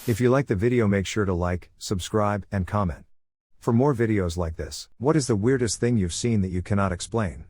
If you like the video, make sure to like, subscribe, and comment. For more videos like this. What is the weirdest thing you've seen that you cannot explain?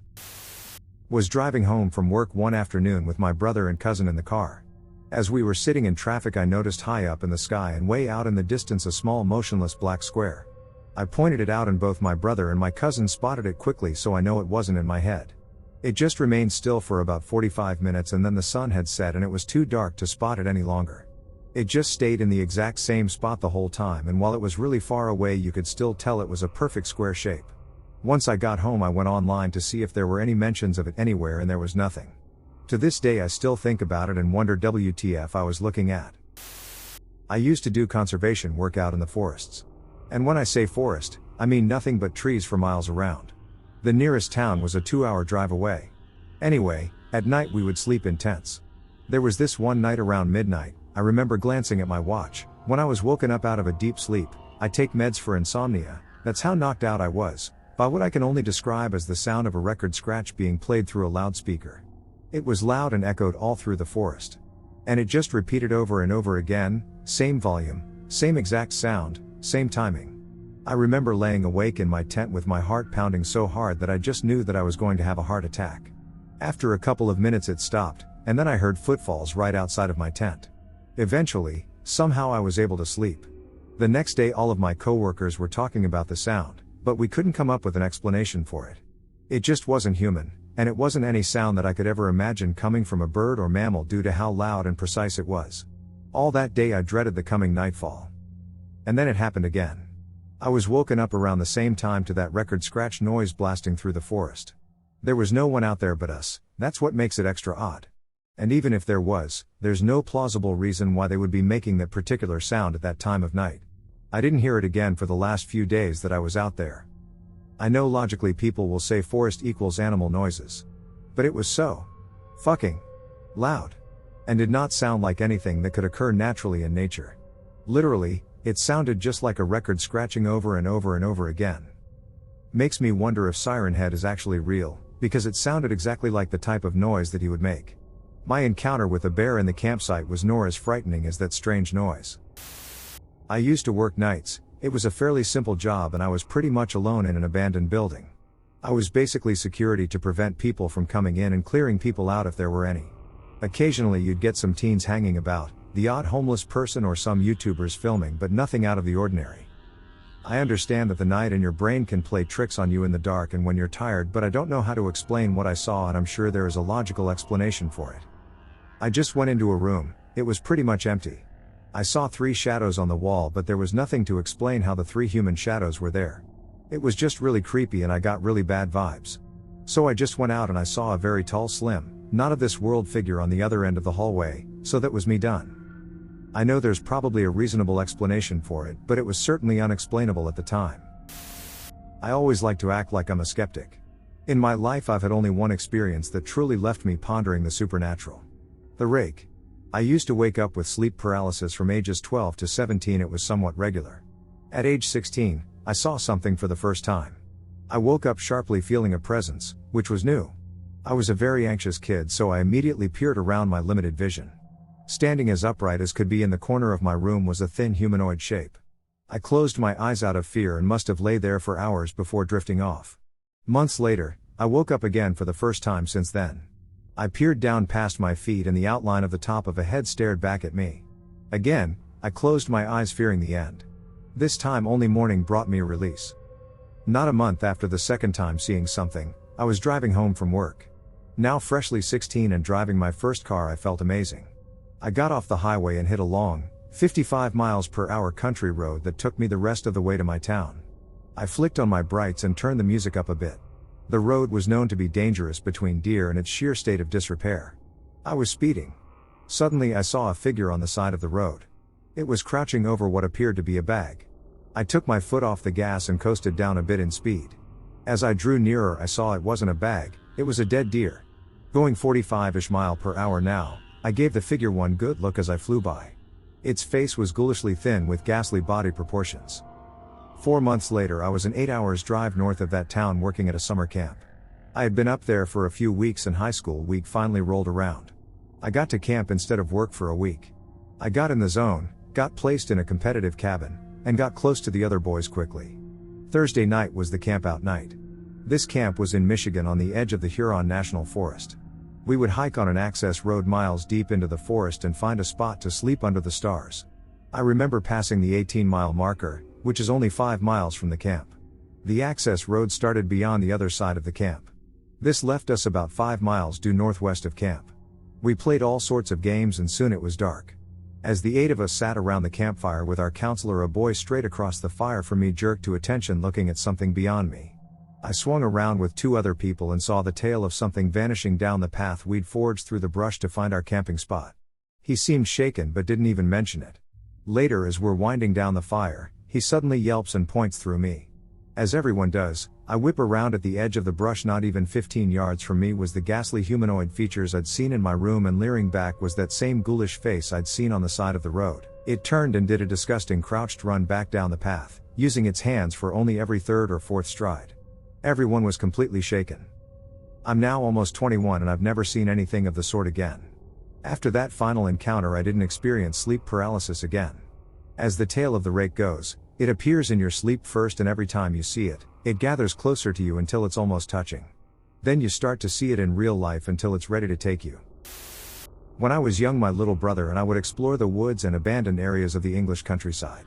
Was driving home from work one afternoon with my brother and cousin in the car. As we were sitting in traffic, I noticed high up in the sky and way out in the distance a small motionless black square. I pointed it out and both my brother and my cousin spotted it quickly, so I know it wasn't in my head. It just remained still for about 45 minutes and then the sun had set and it was too dark to spot it any longer. It just stayed in the exact same spot the whole time, and while it was really far away you could still tell it was a perfect square shape. Once I got home I went online to see if there were any mentions of it anywhere and there was nothing. To this day I still think about it and wonder WTF I was looking at. I used to do conservation work out in the forests. And when I say forest, I mean nothing but trees for miles around. The nearest town was a 2-hour drive away. Anyway, at night we would sleep in tents. There was this one night around midnight, I remember glancing at my watch. When I was woken up out of a deep sleep, I take meds for insomnia, that's how knocked out I was, by what I can only describe as the sound of a record scratch being played through a loudspeaker. It was loud and echoed all through the forest. And it just repeated over and over again, same volume, same exact sound, same timing. I remember laying awake in my tent with my heart pounding so hard that I just knew that I was going to have a heart attack. After a couple of minutes it stopped, and then I heard footfalls right outside of my tent. Eventually, somehow I was able to sleep. The next day all of my coworkers were talking about the sound, but we couldn't come up with an explanation for it. It just wasn't human, and it wasn't any sound that I could ever imagine coming from a bird or mammal due to how loud and precise it was. All that day I dreaded the coming nightfall. And then it happened again. I was woken up around the same time to that record scratch noise blasting through the forest. There was no one out there but us, that's what makes it extra odd. And even if there was, there's no plausible reason why they would be making that particular sound at that time of night. I didn't hear it again for the last few days that I was out there. I know logically people will say forest equals animal noises. But it was so fucking loud. And did not sound like anything that could occur naturally in nature. Literally, it sounded just like a record scratching over and over and over again. Makes me wonder if Siren Head is actually real, because it sounded exactly like the type of noise that he would make. My encounter with a bear in the campsite was nor as frightening as that strange noise. I used to work nights. It was a fairly simple job and I was pretty much alone in an abandoned building. I was basically security to prevent people from coming in and clearing people out if there were any. Occasionally you'd get some teens hanging about, the odd homeless person or some YouTubers filming, but nothing out of the ordinary. I understand that the night and your brain can play tricks on you in the dark and when you're tired, but I don't know how to explain what I saw, and I'm sure there is a logical explanation for it. I just went into a room. It was pretty much empty. I saw 3 shadows on the wall, but there was nothing to explain how the 3 human shadows were there. It was just really creepy and I got really bad vibes. So I just went out and I saw a very tall, slim, not of this world figure on the other end of the hallway, so that was me done. I know there's probably a reasonable explanation for it, but it was certainly unexplainable at the time. I always like to act like I'm a skeptic. In my life I've had only one experience that truly left me pondering the supernatural. The Rake. I used to wake up with sleep paralysis from ages 12 to 17. It was somewhat regular. At age 16, I saw something for the first time. I woke up sharply feeling a presence, which was new. I was a very anxious kid, so I immediately peered around my limited vision. Standing as upright as could be in the corner of my room was a thin humanoid shape. I closed my eyes out of fear and must have lay there for hours before drifting off. Months later, I woke up again for the first time since then. I peered down past my feet and the outline of the top of a head stared back at me. Again, I closed my eyes fearing the end. This time only morning brought me a release. Not a month after the second time seeing something, I was driving home from work. Now freshly 16 and driving my first car, I felt amazing. I got off the highway and hit a long, 55 miles per hour country road that took me the rest of the way to my town. I flicked on my brights and turned the music up a bit. The road was known to be dangerous between deer and its sheer state of disrepair. I was speeding. Suddenly I saw a figure on the side of the road. It was crouching over what appeared to be a bag. I took my foot off the gas and coasted down a bit in speed. As I drew nearer I saw it wasn't a bag, it was a dead deer. Going 45-ish miles per hour now, I gave the figure one good look as I flew by. Its face was ghoulishly thin with ghastly body proportions. 4 months later I was an 8 hours drive north of that town working at a summer camp. I had been up there for a few weeks and high school week finally rolled around. I got to camp instead of work for a week. I got in the zone, got placed in a competitive cabin, and got close to the other boys quickly. Thursday night was the campout night. This camp was in Michigan on the edge of the Huron National Forest. We would hike on an access road miles deep into the forest and find a spot to sleep under the stars. I remember passing the 18-mile marker, which is only 5 miles from the camp. The access road started beyond the other side of the camp. This left us about 5 miles due northwest of camp. We played all sorts of games and soon it was dark. As the 8 of us sat around the campfire with our counselor, a boy straight across the fire from me jerked to attention looking at something beyond me. I swung around with 2 other people and saw the tail of something vanishing down the path we'd forged through the brush to find our camping spot. He seemed shaken but didn't even mention it. Later, as we're winding down the fire, he suddenly yelps and points through me. As everyone does, I whip around at the edge of the brush. Not even 15 yards from me was the ghastly humanoid features I'd seen in my room, and leering back was that same ghoulish face I'd seen on the side of the road. It turned and did a disgusting crouched run back down the path, using its hands for only every 3rd or 4th stride. Everyone was completely shaken. I'm now almost 21 and I've never seen anything of the sort again. After that final encounter, I didn't experience sleep paralysis again. As the tale of the rake goes, it appears in your sleep first, and every time you see it, it gathers closer to you until it's almost touching. Then you start to see it in real life until it's ready to take you. When I was young, my little brother and I would explore the woods and abandoned areas of the English countryside.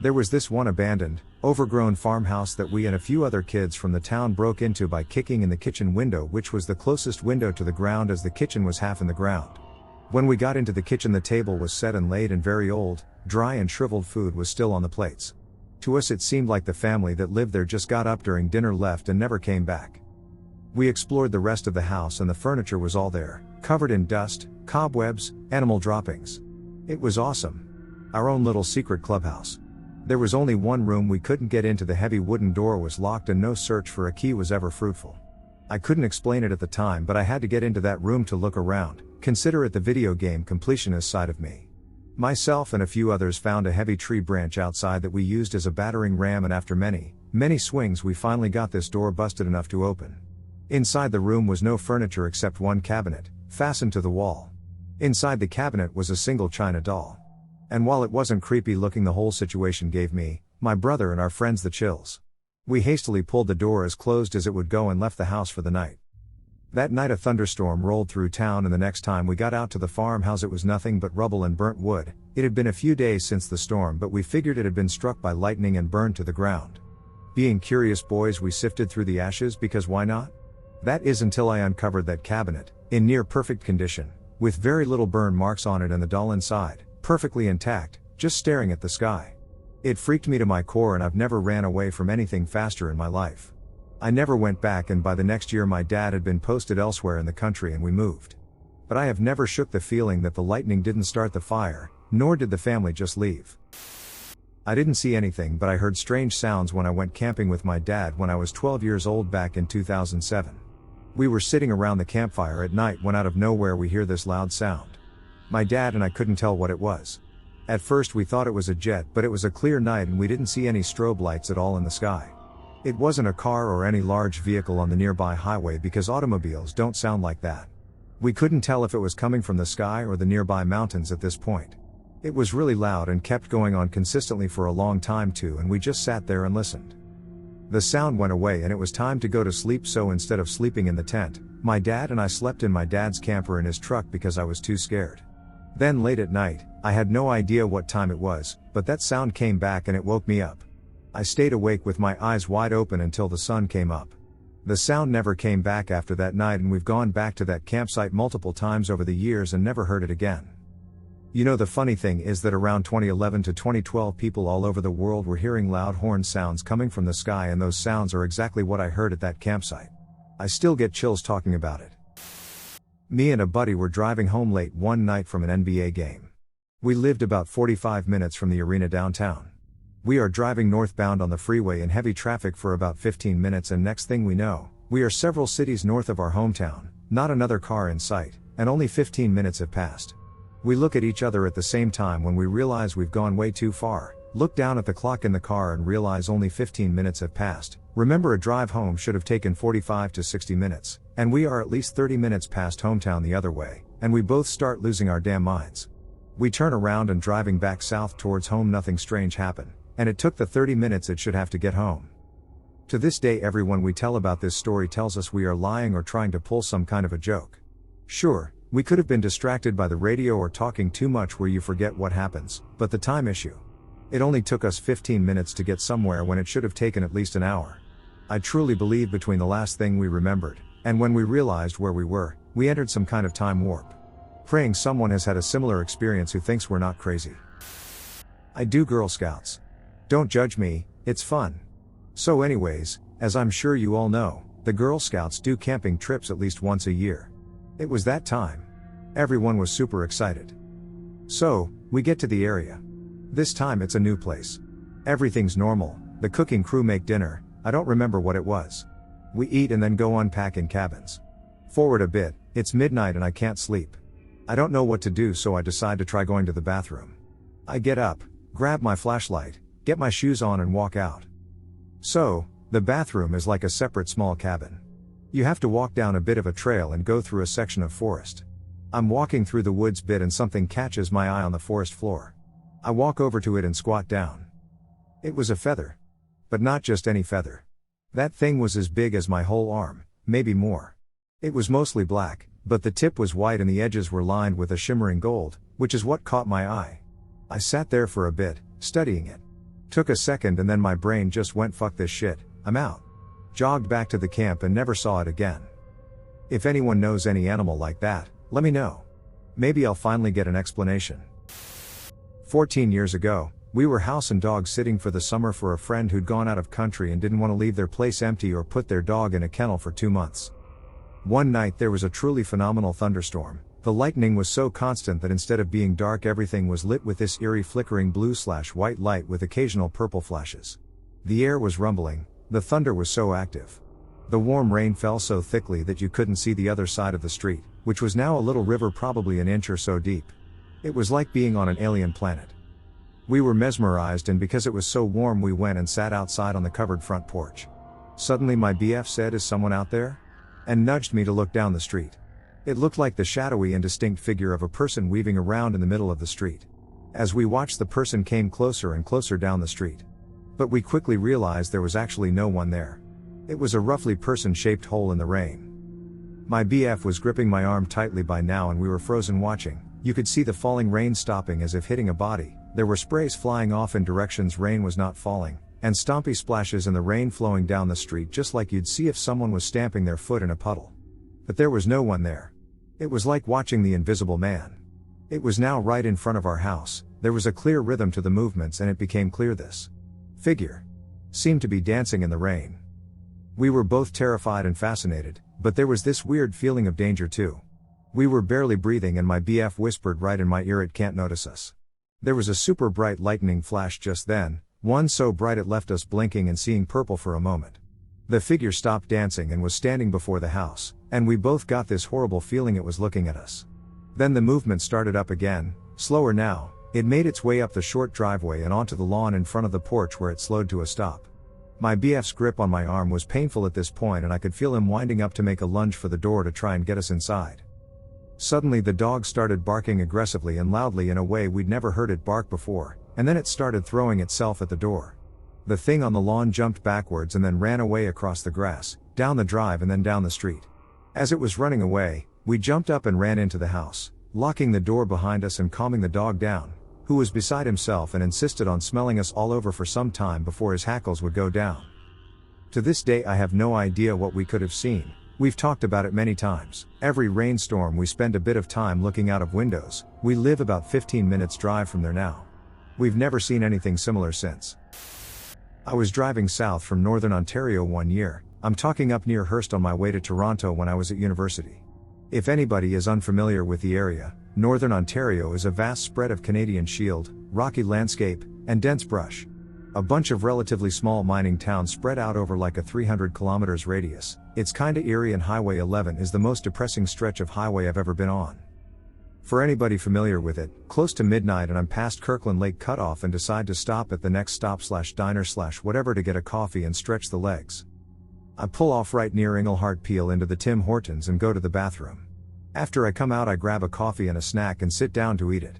There was this one abandoned, overgrown farmhouse that we and a few other kids from the town broke into by kicking in the kitchen window, which was the closest window to the ground as the kitchen was half in the ground. When we got into the kitchen, the table was set and laid, and very old, dry and shriveled food was still on the plates. To us it seemed like the family that lived there just got up during dinner, left, and never came back. We explored the rest of the house and the furniture was all there, covered in dust, cobwebs, animal droppings. It was awesome. Our own little secret clubhouse. There was only one room we couldn't get into. The heavy wooden door was locked and no search for a key was ever fruitful. I couldn't explain it at the time, but I had to get into that room to look around. Consider it the video game completionist side of me. Myself and a few others found a heavy tree branch outside that we used as a battering ram, and after many swings we finally got this door busted enough to open. Inside the room was no furniture except one cabinet, fastened to the wall. Inside the cabinet was a single china doll. And while it wasn't creepy looking, the whole situation gave me, my brother and our friends the chills. We hastily pulled the door as closed as it would go and left the house for the night. That night a thunderstorm rolled through town, and the next time we got out to the farmhouse it was nothing but rubble and burnt wood. It had been a few days since the storm, but we figured it had been struck by lightning and burned to the ground. Being curious boys, we sifted through the ashes, because why not? That is, until I uncovered that cabinet, in near perfect condition, with very little burn marks on it, and the doll inside, perfectly intact, just staring at the sky. It freaked me to my core, and I've never ran away from anything faster in my life. I never went back, and by the next year my dad had been posted elsewhere in the country and we moved. But I have never shook the feeling that the lightning didn't start the fire, nor did the family just leave. I didn't see anything, but I heard strange sounds when I went camping with my dad when I was 12 years old back in 2007. We were sitting around the campfire at night when out of nowhere we hear this loud sound. My dad and I couldn't tell what it was. At first we thought it was a jet, but it was a clear night and we didn't see any strobe lights at all in the sky. It wasn't a car or any large vehicle on the nearby highway, because automobiles don't sound like that. We couldn't tell if it was coming from the sky or the nearby mountains at this point. It was really loud and kept going on consistently for a long time too, and we just sat there and listened. The sound went away and it was time to go to sleep, so instead of sleeping in the tent, my dad and I slept in my dad's camper in his truck because I was too scared. Then late at night, I had no idea what time it was, but that sound came back and it woke me up. I stayed awake with my eyes wide open until the sun came up. The sound never came back after that night, and we've gone back to that campsite multiple times over the years and never heard it again. You know, the funny thing is that around 2011 to 2012 people all over the world were hearing loud horn sounds coming from the sky, and those sounds are exactly what I heard at that campsite. I still get chills talking about it. Me and a buddy were driving home late one night from an NBA game. We lived about 45 minutes from the arena downtown. We are driving northbound on the freeway in heavy traffic for about 15 minutes, and next thing we know, we are several cities north of our hometown, not another car in sight, and only 15 minutes have passed. We look at each other at the same time when we realize we've gone way too far, look down at the clock in the car and realize only 15 minutes have passed, Remember, a drive home should have taken 45 to 60 minutes, and we are at least 30 minutes past hometown the other way, and we both start losing our damn minds. We turn around and driving back south towards home, nothing strange happened, and it took the 30 minutes it should have to get home. To this day, everyone we tell about this story tells us we are lying or trying to pull some kind of a joke. Sure, we could have been distracted by the radio or talking too much where you forget what happens, but the time issue. It only took us 15 minutes to get somewhere when it should have taken at least an hour. I truly believe between the last thing we remembered, and when we realized where we were, we entered some kind of time warp. Praying someone has had a similar experience who thinks we're not crazy. I do Girl Scouts. Don't judge me, it's fun. So anyways, as I'm sure you all know, the Girl Scouts do camping trips at least once a year. It was that time. Everyone was super excited. So, we get to the area. This time it's a new place. Everything's normal, the cooking crew make dinner, I don't remember what it was. We eat and then go unpack in cabins. Forward a bit, it's midnight and I can't sleep. I don't know what to do, so I decide to try going to the bathroom. I get up, grab my flashlight, get my shoes on and walk out. So, the bathroom is like a separate small cabin. You have to walk down a bit of a trail and go through a section of forest. I'm walking through the woods bit and something catches my eye on the forest floor. I walk over to it and squat down. It was a feather. But not just any feather. That thing was as big as my whole arm, maybe more. It was mostly black, but the tip was white and the edges were lined with a shimmering gold, which is what caught my eye. I sat there for a bit, studying it. Took a second and then my brain just went, fuck this shit, I'm out. Jogged back to the camp and never saw it again. If anyone knows any animal like that, let me know. Maybe I'll finally get an explanation. 14 years ago, we were house and dog sitting for the summer for a friend who'd gone out of country and didn't want to leave their place empty or put their dog in a kennel for 2 months. One night there was a truly phenomenal thunderstorm. The lightning was so constant that instead of being dark, everything was lit with this eerie flickering blue/white light with occasional purple flashes. The air was rumbling, the thunder was so active. The warm rain fell so thickly that you couldn't see the other side of the street, which was now a little river probably an inch or so deep. It was like being on an alien planet. We were mesmerized, and because it was so warm we went and sat outside on the covered front porch. Suddenly my BF said, "Is someone out there?" and nudged me to look down the street. It looked like the shadowy and distinct figure of a person weaving around in the middle of the street. As we watched, the person came closer and closer down the street. But we quickly realized there was actually no one there. It was a roughly person-shaped hole in the rain. My BF was gripping my arm tightly by now and we were frozen watching. You could see the falling rain stopping as if hitting a body. There were sprays flying off in directions rain was not falling, and stompy splashes in the rain flowing down the street just like you'd see if someone was stamping their foot in a puddle. But there was no one there. It was like watching the Invisible Man. It was now right in front of our house. There was a clear rhythm to the movements and it became clear this figure seemed to be dancing in the rain. We were both terrified and fascinated, but there was this weird feeling of danger too. We were barely breathing and my BF whispered right in my ear, "It can't notice us." There was a super bright lightning flash just then, one so bright it left us blinking and seeing purple for a moment. The figure stopped dancing and was standing before the house, and we both got this horrible feeling it was looking at us. Then the movement started up again, slower now. It made its way up the short driveway and onto the lawn in front of the porch where it slowed to a stop. My BF's grip on my arm was painful at this point and I could feel him winding up to make a lunge for the door to try and get us inside. Suddenly the dog started barking aggressively and loudly in a way we'd never heard it bark before, and then it started throwing itself at the door. The thing on the lawn jumped backwards and then ran away across the grass, down the drive and then down the street. As it was running away, we jumped up and ran into the house, locking the door behind us and calming the dog down, who was beside himself and insisted on smelling us all over for some time before his hackles would go down. To this day I have no idea what we could have seen. We've talked about it many times. Every rainstorm we spend a bit of time looking out of windows. We live about 15 minutes drive from there now. We've never seen anything similar since. I was driving south from northern Ontario one year. I'm talking up near Hearst on my way to Toronto when I was at university. If anybody is unfamiliar with the area, northern Ontario is a vast spread of Canadian Shield, rocky landscape, and dense brush. A bunch of relatively small mining towns spread out over like a 300 kilometers radius. It's kinda eerie and Highway 11 is the most depressing stretch of highway I've ever been on. For anybody familiar with it, close to midnight and I'm past Kirkland Lake Cutoff and decide to stop at the next stop/diner/whatever to get a coffee and stretch the legs. I pull off right near Englehart Peel into the Tim Hortons and go to the bathroom. After I come out I grab a coffee and a snack and sit down to eat it.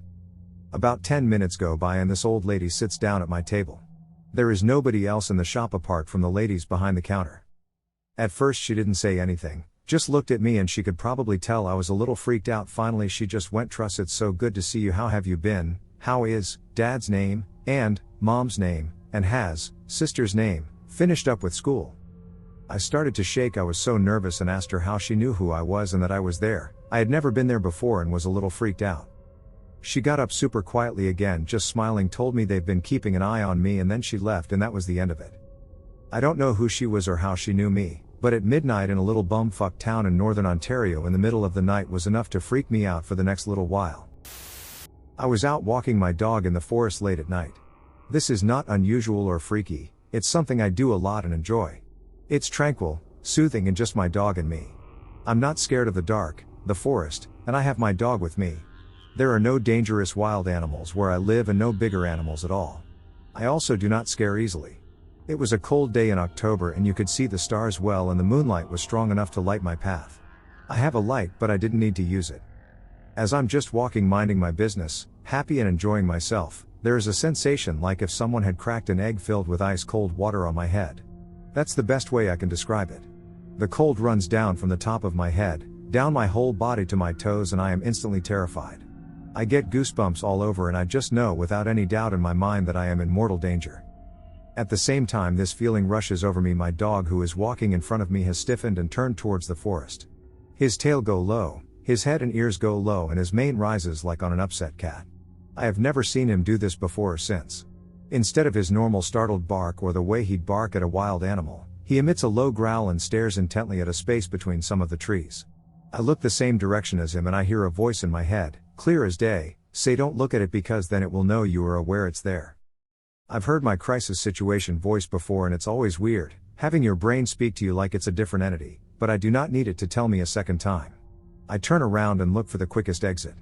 About 10 minutes go by and this old lady sits down at my table. There is nobody else in the shop apart from the ladies behind the counter. At first she didn't say anything, just looked at me and she could probably tell I was a little freaked out. Finally she just went, "Truss, it's so good to see you. How have you been? How is Dad's name, and Mom's name, and has Sister's name, finished up with school?" I started to shake. I was so nervous and asked her how she knew who I was and that I was there. I had never been there before and was a little freaked out. She got up super quietly again, just smiling, told me they've been keeping an eye on me, and then she left and that was the end of it. I don't know who she was or how she knew me, but at midnight in a little bumfuck town in northern Ontario in the middle of the night was enough to freak me out for the next little while. I was out walking my dog in the forest late at night. This is not unusual or freaky, it's something I do a lot and enjoy. It's tranquil, soothing, and just my dog and me. I'm not scared of the dark, the forest, and I have my dog with me. There are no dangerous wild animals where I live and no bigger animals at all. I also do not scare easily. It was a cold day in October and you could see the stars well and the moonlight was strong enough to light my path. I have a light but I didn't need to use it. As I'm just walking minding my business, happy and enjoying myself, there is a sensation like if someone had cracked an egg filled with ice cold water on my head. That's the best way I can describe it. The cold runs down from the top of my head, down my whole body to my toes, and I am instantly terrified. I get goosebumps all over and I just know without any doubt in my mind that I am in mortal danger. At the same time this feeling rushes over me. My dog who is walking in front of me has stiffened and turned towards the forest. His tail go low, his head and ears go low, and his mane rises like on an upset cat. I have never seen him do this before or since. Instead of his normal startled bark or the way he'd bark at a wild animal, he emits a low growl and stares intently at a space between some of the trees. I look the same direction as him and I hear a voice in my head, clear as day, say, "Don't look at it because then it will know you are aware it's there." I've heard my crisis situation voice before and it's always weird, having your brain speak to you like it's a different entity, but I do not need it to tell me a second time. I turn around and look for the quickest exit.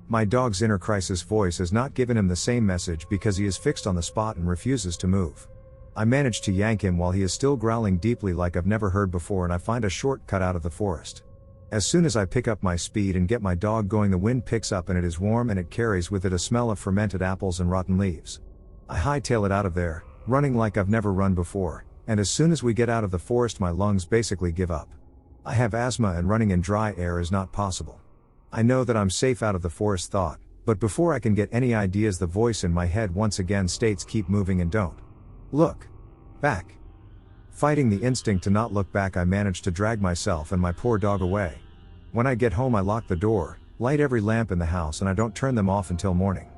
My dog's inner crisis voice has not given him the same message because he is fixed on the spot and refuses to move. I manage to yank him while he is still growling deeply like I've never heard before, and I find a shortcut out of the forest. As soon as I pick up my speed and get my dog going, the wind picks up and it is warm and it carries with it a smell of fermented apples and rotten leaves. I hightail it out of there, running like I've never run before, and as soon as we get out of the forest my lungs basically give up. I have asthma and running in dry air is not possible. I know that I'm safe out of the forest thought, but before I can get any ideas the voice in my head once again states, "Keep moving and don't look back." Fighting the instinct to not look back, I manage to drag myself and my poor dog away. When I get home I lock the door, light every lamp in the house, and I don't turn them off until morning.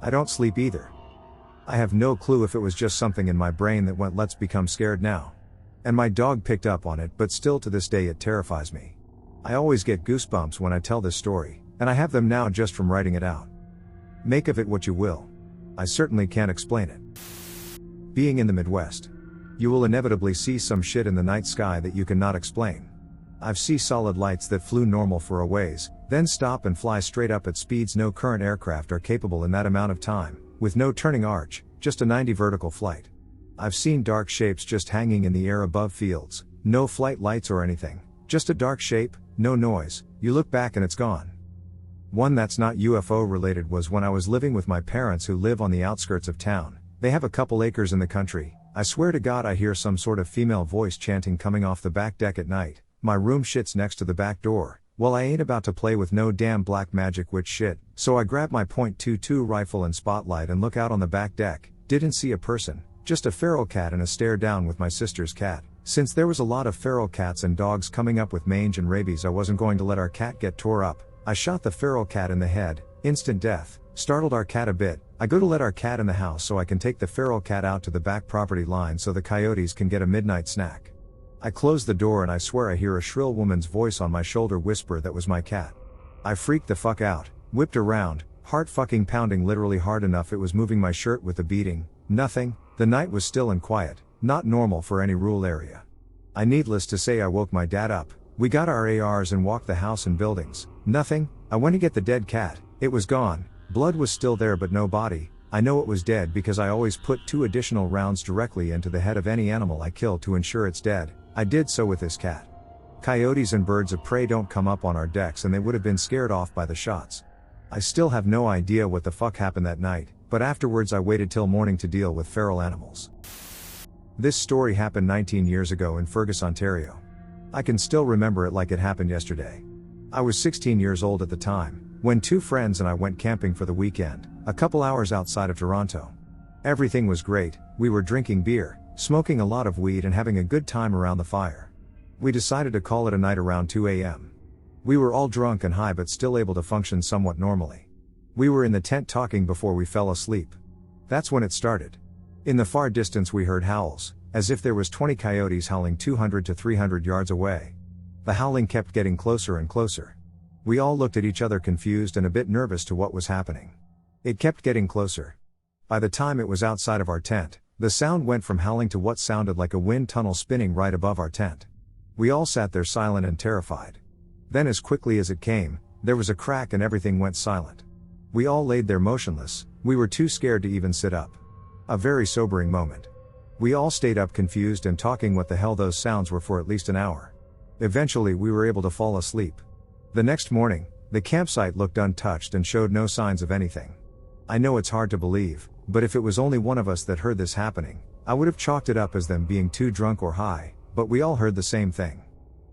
I don't sleep either. I have no clue if it was just something in my brain that went, "Let's become scared now." And my dog picked up on it, but still to this day it terrifies me. I always get goosebumps when I tell this story, and I have them now just from writing it out. Make of it what you will. I certainly can't explain it. Being in the Midwest, you will inevitably see some shit in the night sky that you cannot explain. I've seen solid lights that flew normal for a ways, then stop and fly straight up at speeds no current aircraft are capable in that amount of time, with no turning arch, just a 90 vertical flight. I've seen dark shapes just hanging in the air above fields, no flight lights or anything, just a dark shape, no noise, you look back and it's gone. One that's not UFO related was when I was living with my parents who live on the outskirts of town. They have a couple acres in the country. I swear to God I hear some sort of female voice chanting coming off the back deck at night. My room shits next to the back door. Well, I ain't about to play with no damn black magic witch shit, so I grab my .22 rifle and spotlight and look out on the back deck. Didn't see a person, just a feral cat and a stare down with my sister's cat. Since there was a lot of feral cats and dogs coming up with mange and rabies, I wasn't going to let our cat get tore up. I shot the feral cat in the head, instant death, startled our cat a bit. I go to let our cat in the house so I can take the feral cat out to the back property line so the coyotes can get a midnight snack. I close the door and I swear I hear a shrill woman's voice on my shoulder whisper that was my cat. I freaked the fuck out, whipped around, heart fucking pounding literally hard enough it was moving my shirt with the beating. Nothing. The night was still and quiet, not normal for any rural area. Needless to say I woke my dad up. We got our ARs and walked the house and buildings. Nothing. I went to get the dead cat. It was gone, blood was still there but no body. I know it was dead because I always put 2 additional rounds directly into the head of any animal I kill to ensure it's dead. I did so with this cat. Coyotes and birds of prey don't come up on our decks and they would have been scared off by the shots. I still have no idea what the fuck happened that night, but afterwards I waited till morning to deal with feral animals. This story happened 19 years ago in Fergus, Ontario. I can still remember it like it happened yesterday. I was 16 years old at the time, when 2 friends and I went camping for the weekend, a couple hours outside of Toronto. Everything was great, we were drinking beer, smoking a lot of weed and having a good time around the fire. We decided to call it a night around 2 a.m. We were all drunk and high but still able to function somewhat normally. We were in the tent talking before we fell asleep. That's when it started. In the far distance we heard howls, as if there was 20 coyotes howling 200 to 300 yards away. The howling kept getting closer and closer. We all looked at each other confused and a bit nervous to what was happening. It kept getting closer. By the time it was outside of our tent, the sound went from howling to what sounded like a wind tunnel spinning right above our tent. We all sat there silent and terrified. Then as quickly as it came, there was a crack and everything went silent. We all laid there motionless, we were too scared to even sit up. A very sobering moment. We all stayed up confused and talking what the hell those sounds were for at least an hour. Eventually we were able to fall asleep. The next morning, the campsite looked untouched and showed no signs of anything. I know it's hard to believe, but if it was only one of us that heard this happening, I would have chalked it up as them being too drunk or high, but we all heard the same thing.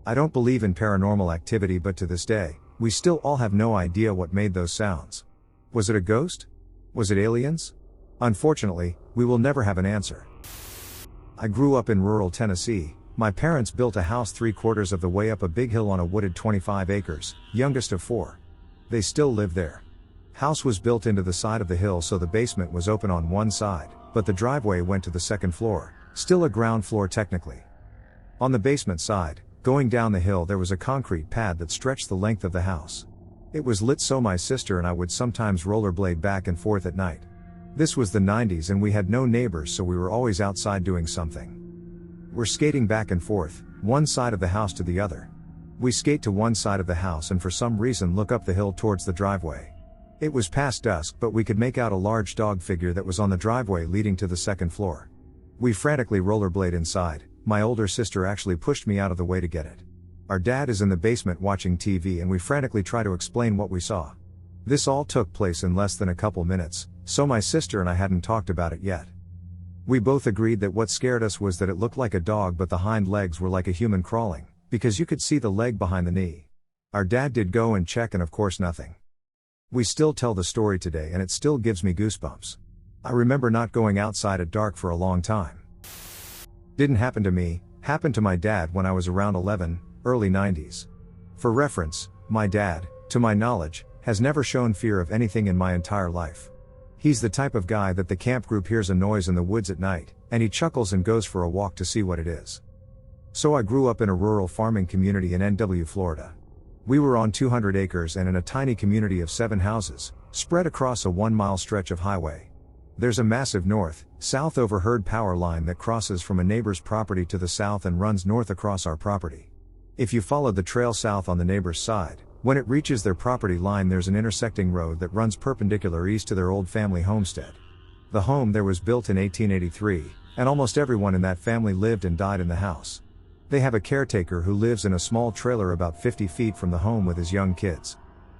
I don't believe in paranormal activity, but to this day, we still all have no idea what made those sounds. Was it a ghost? Was it aliens? Unfortunately, we will never have an answer. I grew up in rural Tennessee. My parents built a house 3/4 of the way up a big hill on a wooded 25 acres, youngest of 4. They still live there. House was built into the side of the hill so the basement was open on one side, but the driveway went to the second floor, still a ground floor technically. On the basement side, going down the hill there was a concrete pad that stretched the length of the house. It was lit so my sister and I would sometimes rollerblade back and forth at night. This was the 90s and we had no neighbors so we were always outside doing something. We're skating back and forth, one side of the house to the other. We skate to one side of the house and for some reason look up the hill towards the driveway. It was past dusk but we could make out a large dog figure that was on the driveway leading to the second floor. We frantically rollerblade inside. My older sister actually pushed me out of the way to get it. Our dad is in the basement watching TV and we frantically try to explain what we saw. This all took place in less than a couple minutes, so my sister and I hadn't talked about it yet. We both agreed that what scared us was that it looked like a dog but the hind legs were like a human crawling, because you could see the leg behind the knee. Our dad did go and check and of course nothing. We still tell the story today and it still gives me goosebumps. I remember not going outside at dark for a long time. Didn't happen to me, happened to my dad when I was around 11, early 90s. For reference, my dad, to my knowledge, has never shown fear of anything in my entire life. He's the type of guy that the camp group hears a noise in the woods at night, and he chuckles and goes for a walk to see what it is. So I grew up in a rural farming community in NW, Florida. We were on 200 acres and in a tiny community of 7 houses, spread across a 1-mile stretch of highway. There's a massive north-south overhead power line that crosses from a neighbor's property to the south and runs north across our property. If you follow the trail south on the neighbor's side, when it reaches their property line there's an intersecting road that runs perpendicular east to their old family homestead. The home there was built in 1883, and almost everyone in that family lived and died in the house. They have a caretaker who lives in a small trailer about 50 feet from the home with his young kids.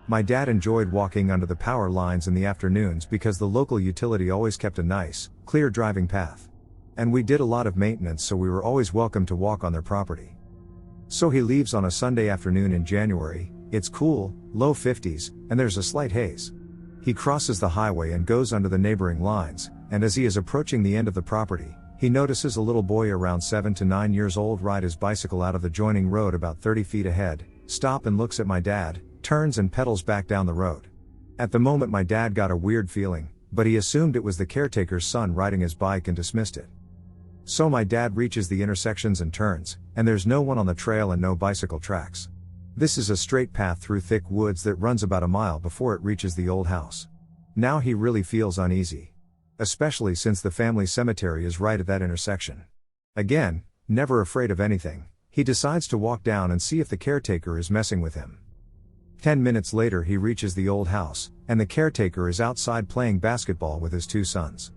My dad enjoyed walking under the power lines in the afternoons because the local utility always kept a nice, clear driving path. And we did a lot of maintenance so we were always welcome to walk on their property. So he leaves on a Sunday afternoon in January, it's cool, low 50s, and there's a slight haze. He crosses the highway and goes under the neighboring lines, and as he is approaching the end of the property, he notices a little boy around 7 to 9 years old ride his bicycle out of the joining road about 30 feet ahead, stop and looks at my dad, turns and pedals back down the road. At the moment my dad got a weird feeling, but he assumed it was the caretaker's son riding his bike and dismissed it. So my dad reaches the intersections and turns, and there's no one on the trail and no bicycle tracks. This is a straight path through thick woods that runs about a mile before it reaches the old house. Now he really feels uneasy. Especially since the family cemetery is right at that intersection. Again, never afraid of anything, he decides to walk down and see if the caretaker is messing with him. 10 minutes later he reaches the old house, and the caretaker is outside playing basketball with his two sons.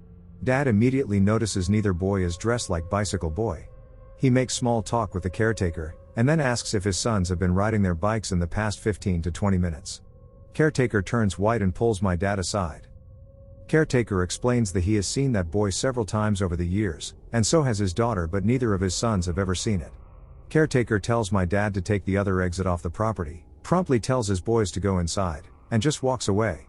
Dad immediately notices neither boy is dressed like Bicycle Boy. He makes small talk with the caretaker, and then asks if his sons have been riding their bikes in the past 15 to 20 minutes. Caretaker turns white and pulls my dad aside. Caretaker explains that he has seen that boy several times over the years, and so has his daughter, but neither of his sons have ever seen it. Caretaker tells my dad to take the other exit off the property, promptly tells his boys to go inside, and just walks away.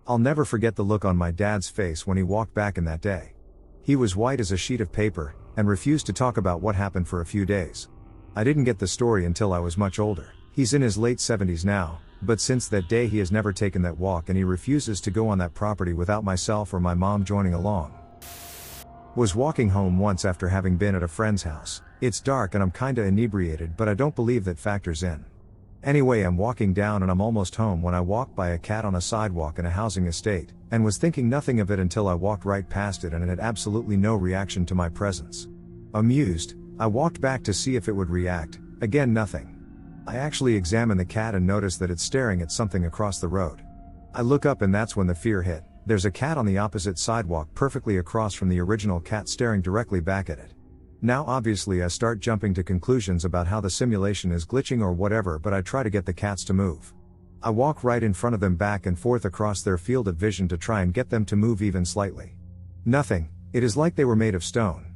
I'll never forget the look on my dad's face when he walked back in that day. He was white as a sheet of paper, and refused to talk about what happened for a few days. I didn't get the story until I was much older. He's in his late 70s now, but since that day he has never taken that walk, and he refuses to go on that property without myself or my mom joining along. Was walking home once after having been at a friend's house. It's dark and I'm kinda inebriated, but I don't believe that factors in. Anyway, I'm walking down and I'm almost home when I walked by a cat on a sidewalk in a housing estate, and was thinking nothing of it until I walked right past it and it had absolutely no reaction to my presence. Amused, I walked back to see if it would react. Again, nothing. I actually examined the cat and noticed that it's staring at something across the road. I look up and that's when the fear hit. There's a cat on the opposite sidewalk perfectly across from the original cat staring directly back at it. Now obviously I start jumping to conclusions about how the simulation is glitching or whatever, but I try to get the cats to move. I walk right in front of them back and forth across their field of vision to try and get them to move even slightly. Nothing. It is like they were made of stone.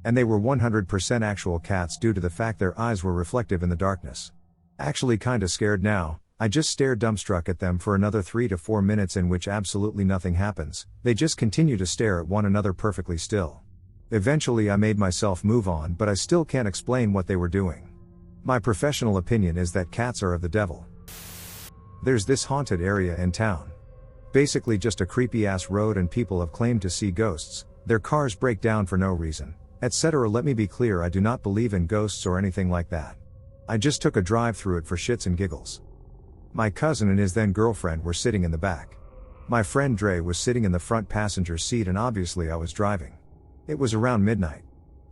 And they were 100% actual cats due to the fact their eyes were reflective in the darkness. Actually kinda scared now. I just stare dumbstruck at them for another 3 to 4 minutes in which absolutely nothing happens. They just continue to stare at one another perfectly still. Eventually I made myself move on, but I still can't explain what they were doing. My professional opinion is that cats are of the devil. There's this haunted area in town. Basically just a creepy ass road, and people have claimed to see ghosts, their cars break down for no reason, etc. Let me be clear, I do not believe in ghosts or anything like that. I just took a drive through it for shits and giggles. My cousin and his then girlfriend were sitting in the back. My friend Dre was sitting in the front passenger seat, and obviously I was driving. It was around midnight.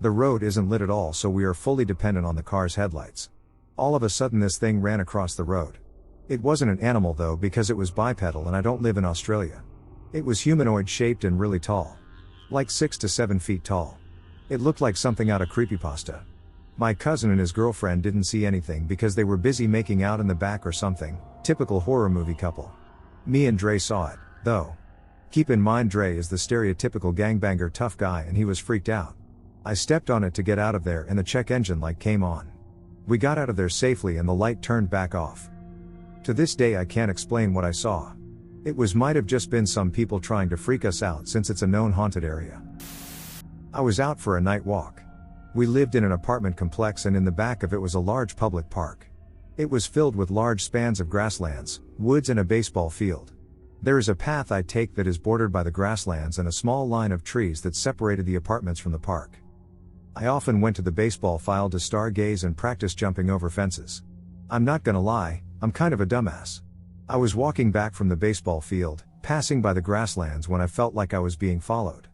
The road isn't lit at all, so we are fully dependent on the car's headlights. All of a sudden this thing ran across the road. It wasn't an animal though, because it was bipedal and I don't live in Australia. It was humanoid shaped and really tall. Like 6 to 7 feet tall. It looked like something out of creepypasta. My cousin and his girlfriend didn't see anything because they were busy making out in the back or something, typical horror movie couple. Me and Dre saw it, though. Keep in mind Dre is the stereotypical gangbanger tough guy and he was freaked out. I stepped on it to get out of there and the check engine light came on. We got out of there safely and the light turned back off. To this day I can't explain what I saw. It might have just been some people trying to freak us out since it's a known haunted area. I was out for a night walk. We lived in an apartment complex and in the back of it was a large public park. It was filled with large spans of grasslands, woods and a baseball field. There is a path I take that is bordered by the grasslands and a small line of trees that separated the apartments from the park. I often went to the baseball field to stargaze and practice jumping over fences. I'm not gonna lie, I'm kind of a dumbass. I was walking back from the baseball field, passing by the grasslands when I felt like I was being followed.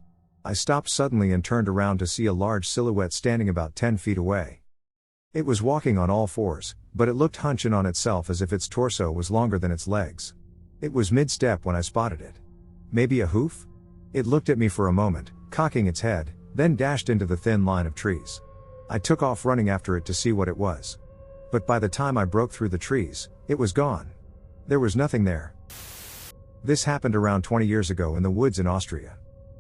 I stopped suddenly and turned around to see a large silhouette standing about 10 feet away. It was walking on all fours, but it looked hunched on itself as if its torso was longer than its legs. It was mid-step when I spotted it. Maybe a hoof? It looked at me for a moment, cocking its head, then dashed into the thin line of trees. I took off running after it to see what it was. But by the time I broke through the trees, it was gone. There was nothing there. This happened around 20 years ago in the woods in Austria.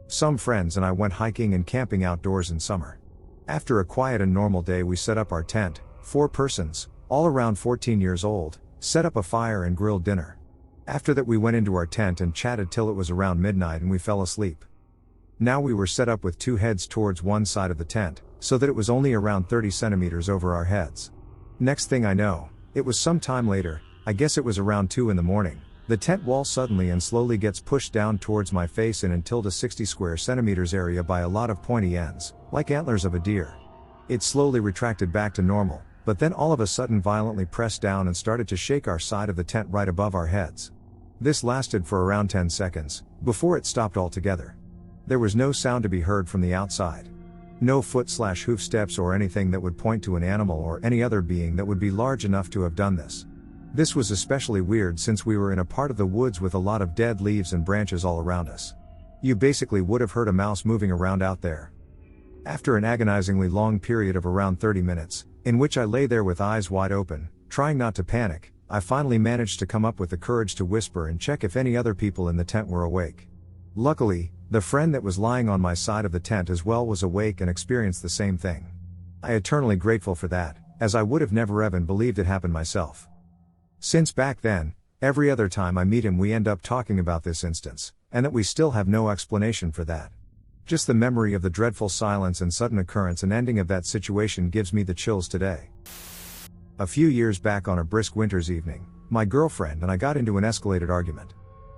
Some friends and I went hiking and camping outdoors in summer. After a quiet and normal day we set up our tent, 4 persons, all around 14 years old, set up a fire and grilled dinner. After that we went into our tent and chatted till it was around midnight and we fell asleep. Now we were set up with 2 heads towards one side of the tent, so that it was only around 30 centimeters over our heads. Next thing I know, it was some time later, I guess it was around 2 in the morning, the tent wall suddenly and slowly gets pushed down towards my face and until the 60 square centimeters area by a lot of pointy ends, like antlers of a deer. It slowly retracted back to normal, but then all of a sudden violently pressed down and started to shake our side of the tent right above our heads. This lasted for around 10 seconds, before it stopped altogether. There was no sound to be heard from the outside. No foot/hoof steps or anything that would point to an animal or any other being that would be large enough to have done this. This was especially weird since we were in a part of the woods with a lot of dead leaves and branches all around us. You basically would have heard a mouse moving around out there. After an agonizingly long period of around 30 minutes, in which I lay there with eyes wide open, trying not to panic, I finally managed to come up with the courage to whisper and check if any other people in the tent were awake. Luckily, the friend that was lying on my side of the tent as well was awake and experienced the same thing. I eternally grateful for that, as I would have never even believed it happened myself. Since back then, every other time I meet him we end up talking about this instance, and that we still have no explanation for that. Just the memory of the dreadful silence and sudden occurrence and ending of that situation gives me the chills today. A few years back on a brisk winter's evening, my girlfriend and I got into an escalated argument.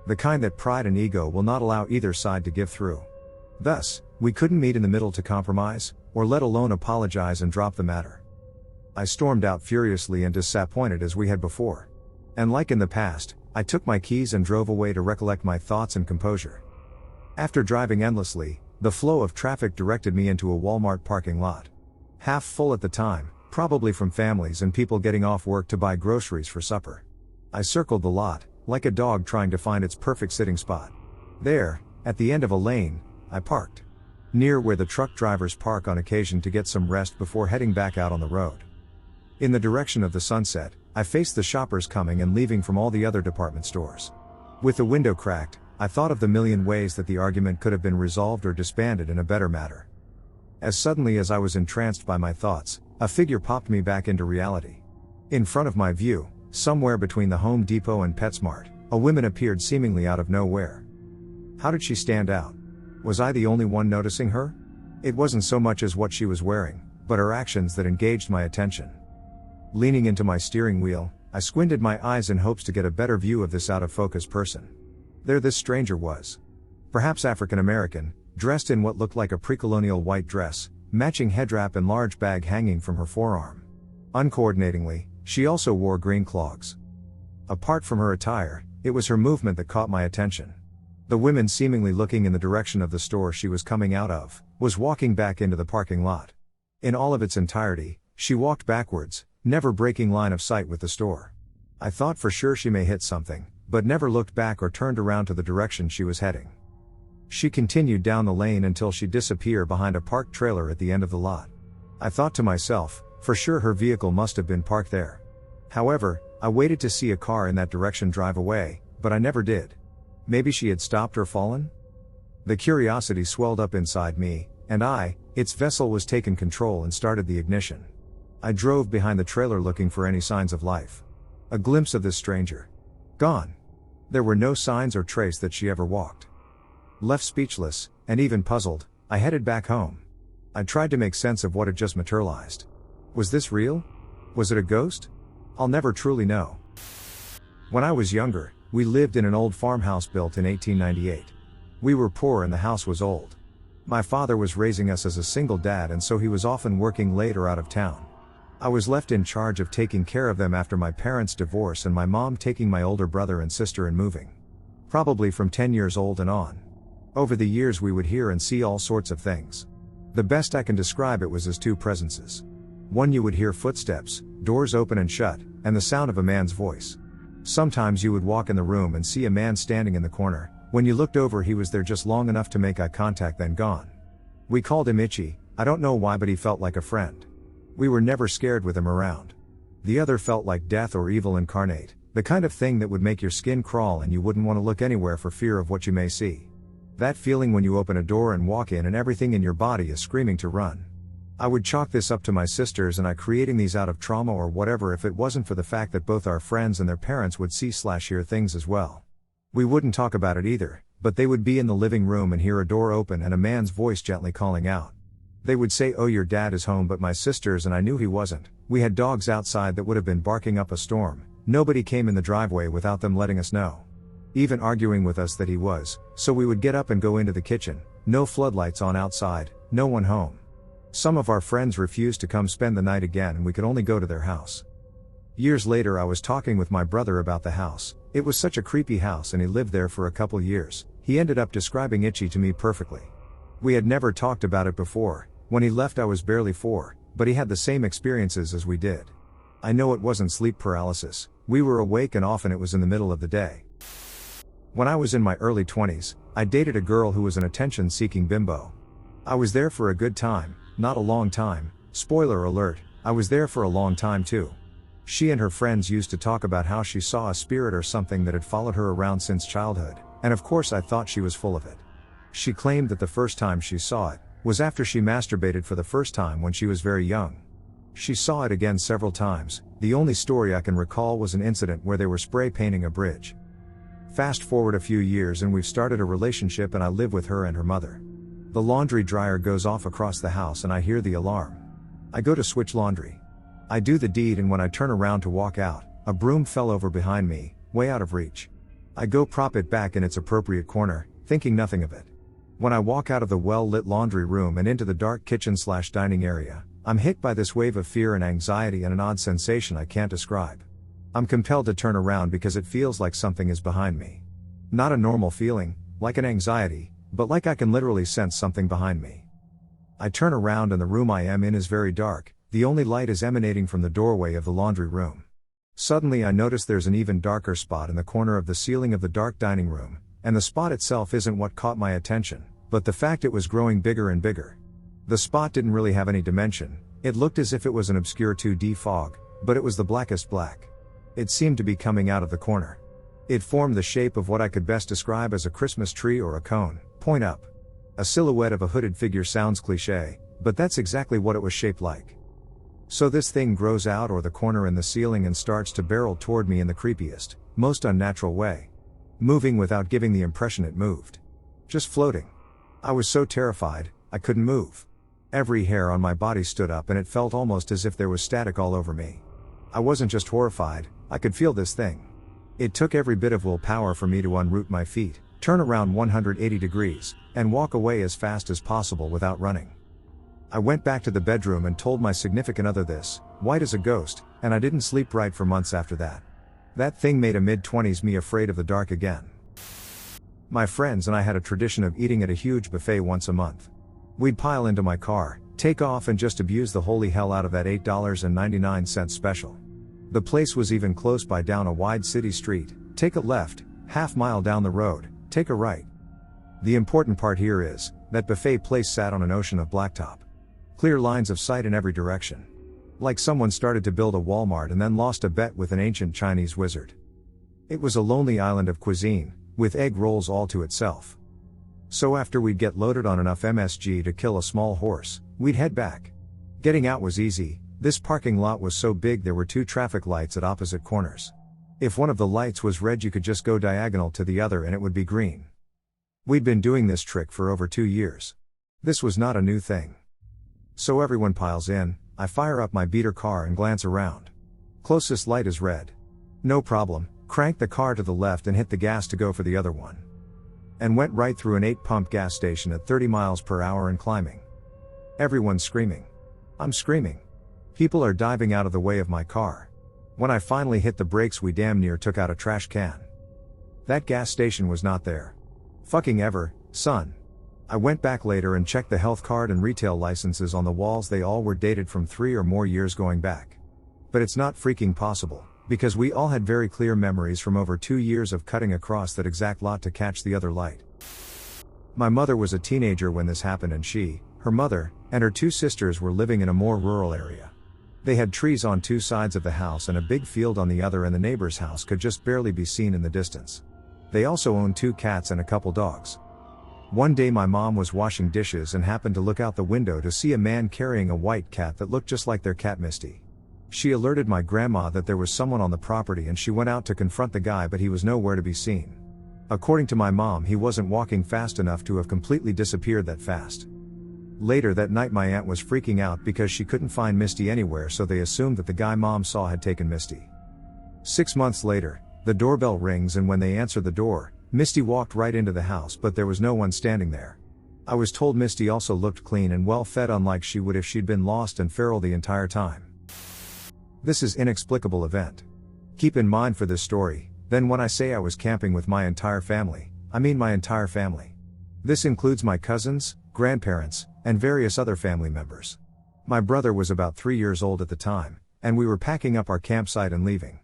The kind that pride and ego will not allow either side to give through. Thus, we couldn't meet in the middle to compromise, or let alone apologize and drop the matter. I stormed out furiously and disappointed as we had before. And like in the past, I took my keys and drove away to recollect my thoughts and composure. After driving endlessly, the flow of traffic directed me into a Walmart parking lot. Half full at the time, probably from families and people getting off work to buy groceries for supper. I circled the lot, like a dog trying to find its perfect sitting spot. There, at the end of a lane, I parked. Near where the truck drivers park on occasion to get some rest before heading back out on the road. In the direction of the sunset, I faced the shoppers coming and leaving from all the other department stores. With the window cracked, I thought of the million ways that the argument could have been resolved or disbanded in a better manner. As suddenly as I was entranced by my thoughts, a figure popped me back into reality. In front of my view, somewhere between the Home Depot and PetSmart, a woman appeared seemingly out of nowhere. How did she stand out? Was I the only one noticing her? It wasn't so much as what she was wearing, but her actions that engaged my attention. Leaning into my steering wheel, I squinted my eyes in hopes to get a better view of this out-of-focus person. There this stranger was. Perhaps African American, dressed in what looked like a pre-colonial white dress, matching headwrap and large bag hanging from her forearm. Uncoordinatingly, she also wore green clogs. Apart from her attire, it was her movement that caught my attention. The woman, seemingly looking in the direction of the store she was coming out of, was walking back into the parking lot. In all of its entirety, she walked backwards, never breaking line of sight with the store. I thought for sure she may hit something, but never looked back or turned around to the direction she was heading. She continued down the lane until she disappeared behind a parked trailer at the end of the lot. I thought to myself, for sure her vehicle must have been parked there. However, I waited to see a car in that direction drive away, but I never did. Maybe she had stopped or fallen? The curiosity swelled up inside me, and its vessel was taken control and started the ignition. I drove behind the trailer looking for any signs of life. A glimpse of this stranger. Gone. There were no signs or trace that she ever walked. Left speechless, and even puzzled, I headed back home. I tried to make sense of what had just materialized. Was this real? Was it a ghost? I'll never truly know. When I was younger, we lived in an old farmhouse built in 1898. We were poor and the house was old. My father was raising us as a single dad, and so he was often working late or out of town. I was left in charge of taking care of them after my parents' divorce and my mom taking my older brother and sister and moving. Probably from 10 years old and on. Over the years we would hear and see all sorts of things. The best I can describe it was as two presences. One, you would hear footsteps, doors open and shut, and the sound of a man's voice. Sometimes you would walk in the room and see a man standing in the corner. When you looked over he was there just long enough to make eye contact, then gone. We called him Itchy, I don't know why, but he felt like a friend. We were never scared with him around. The other felt like death or evil incarnate, the kind of thing that would make your skin crawl and you wouldn't want to look anywhere for fear of what you may see. That feeling when you open a door and walk in and everything in your body is screaming to run. I would chalk this up to my sisters and I creating these out of trauma or whatever if it wasn't for the fact that both our friends and their parents would see/hear things as well. We wouldn't talk about it either, but they would be in the living room and hear a door open and a man's voice gently calling out. They would say, "Oh, your dad is home," but my sisters and I knew he wasn't. We had dogs outside that would have been barking up a storm. Nobody came in the driveway without them letting us know. Even arguing with us that he was, so we would get up and go into the kitchen. No floodlights on outside, no one home. Some of our friends refused to come spend the night again and we could only go to their house. Years later I was talking with my brother about the house. It was such a creepy house and he lived there for a couple years. He ended up describing Itchy to me perfectly. We had never talked about it before. When he left I was barely 4, but he had the same experiences as we did. I know it wasn't sleep paralysis, we were awake and often it was in the middle of the day. When I was in my early 20s, I dated a girl who was an attention-seeking bimbo. I was there for a good time, not a long time. Spoiler alert, I was there for a long time too. She and her friends used to talk about how she saw a spirit or something that had followed her around since childhood, and of course I thought she was full of it. She claimed that the first time she saw it was after she masturbated for the first time when she was very young. She saw it again several times. The only story I can recall was an incident where they were spray painting a bridge. Fast forward a few years and we've started a relationship and I live with her and her mother. The laundry dryer goes off across the house and I hear the alarm. I go to switch laundry. I do the deed and when I turn around to walk out, a broom fell over behind me, way out of reach. I go prop it back in its appropriate corner, thinking nothing of it. When I walk out of the well-lit laundry room and into the dark kitchen/dining area, I'm hit by this wave of fear and anxiety and an odd sensation I can't describe. I'm compelled to turn around because it feels like something is behind me. Not a normal feeling, like an anxiety, but like I can literally sense something behind me. I turn around and the room I am in is very dark, the only light is emanating from the doorway of the laundry room. Suddenly I notice there's an even darker spot in the corner of the ceiling of the dark dining room, and the spot itself isn't what caught my attention, but the fact it was growing bigger and bigger. The spot didn't really have any dimension, it looked as if it was an obscure 2D fog, but it was the blackest black. It seemed to be coming out of the corner. It formed the shape of what I could best describe as a Christmas tree or a cone, point up. A silhouette of a hooded figure sounds cliché, but that's exactly what it was shaped like. So this thing grows out or the corner in the ceiling and starts to barrel toward me in the creepiest, most unnatural way. Moving without giving the impression it moved. Just floating. I was so terrified, I couldn't move. Every hair on my body stood up and it felt almost as if there was static all over me. I wasn't just horrified, I could feel this thing. It took every bit of willpower for me to unroot my feet, turn around 180 degrees, and walk away as fast as possible without running. I went back to the bedroom and told my significant other this, white as a ghost, and I didn't sleep right for months after that. That thing made a mid-20s me afraid of the dark again. My friends and I had a tradition of eating at a huge buffet once a month. We'd pile into my car, take off and just abuse the holy hell out of that $8.99 special. The place was even close by down a wide city street, take a left, half-mile down the road, take a right. The important part here is, that buffet place sat on an ocean of blacktop. Clear lines of sight in every direction. Like someone started to build a Walmart and then lost a bet with an ancient Chinese wizard. It was a lonely island of cuisine, with egg rolls all to itself. So after we'd get loaded on enough MSG to kill a small horse, we'd head back. Getting out was easy, this parking lot was so big there were 2 traffic lights at opposite corners. If one of the lights was red you could just go diagonal to the other and it would be green. We'd been doing this trick for over 2 years. This was not a new thing. So everyone piles in, I fire up my beater car and glance around. Closest light is red. No problem, crank the car to the left and hit the gas to go for the other one. And went right through an 8-pump gas station at 30 miles per hour and climbing. Everyone's screaming. I'm screaming. People are diving out of the way of my car. When I finally hit the brakes we damn near took out a trash can. That gas station was not there. Fucking ever, son. I went back later and checked the health card and retail licenses on the walls, they all were dated from 3 or more years going back. But it's not freaking possible, because we all had very clear memories from over 2 years of cutting across that exact lot to catch the other light. My mother was a teenager when this happened and she, her mother, and her 2 sisters were living in a more rural area. They had trees on 2 sides of the house and a big field on the other, and the neighbor's house could just barely be seen in the distance. They also owned 2 cats and a couple dogs. One day my mom was washing dishes and happened to look out the window to see a man carrying a white cat that looked just like their cat Misty. She alerted my grandma that there was someone on the property and she went out to confront the guy, but he was nowhere to be seen. According to my mom, he wasn't walking fast enough to have completely disappeared that fast. Later that night my aunt was freaking out because she couldn't find Misty anywhere, so they assumed that the guy mom saw had taken Misty. 6 months later, the doorbell rings and when they answer the door, Misty walked right into the house, but there was no one standing there. I was told Misty also looked clean and well fed, unlike she would if she'd been lost and feral the entire time. This is inexplicable event. Keep in mind for this story, then when I say I was camping with my entire family, I mean my entire family. This includes my cousins, grandparents, and various other family members. My brother was about 3 years old at the time, and we were packing up our campsite and leaving.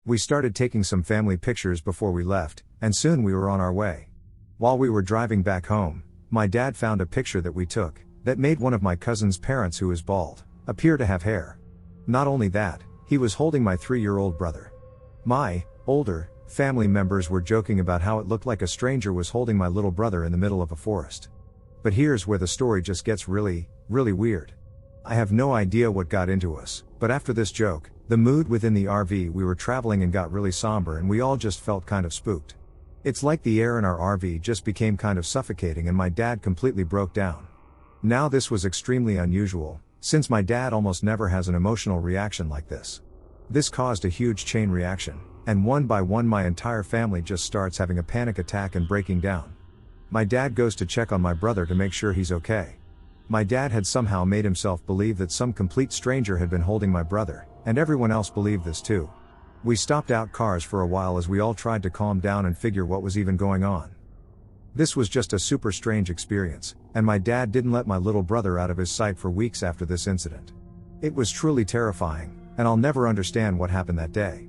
We started taking some family pictures before we left, and soon we were on our way. While we were driving back home, my dad found a picture that we took, that made one of my cousin's parents, who is bald, appear to have hair. Not only that, he was holding my 3-year-old brother. My older family members were joking about how it looked like a stranger was holding my little brother in the middle of a forest. But here's where the story just gets really, really weird. I have no idea what got into us, but after this joke, the mood within the RV we were traveling in got really somber and we all just felt kind of spooked. It's like the air in our RV just became kind of suffocating and my dad completely broke down. Now this was extremely unusual, since my dad almost never has an emotional reaction like this. This caused a huge chain reaction, and one by one my entire family just starts having a panic attack and breaking down. My dad goes to check on my brother to make sure he's okay. My dad had somehow made himself believe that some complete stranger had been holding my brother, and everyone else believed this too. We stopped out cars for a while as we all tried to calm down and figure what was even going on. This was just a super strange experience, and my dad didn't let my little brother out of his sight for weeks after this incident. It was truly terrifying, and I'll never understand what happened that day.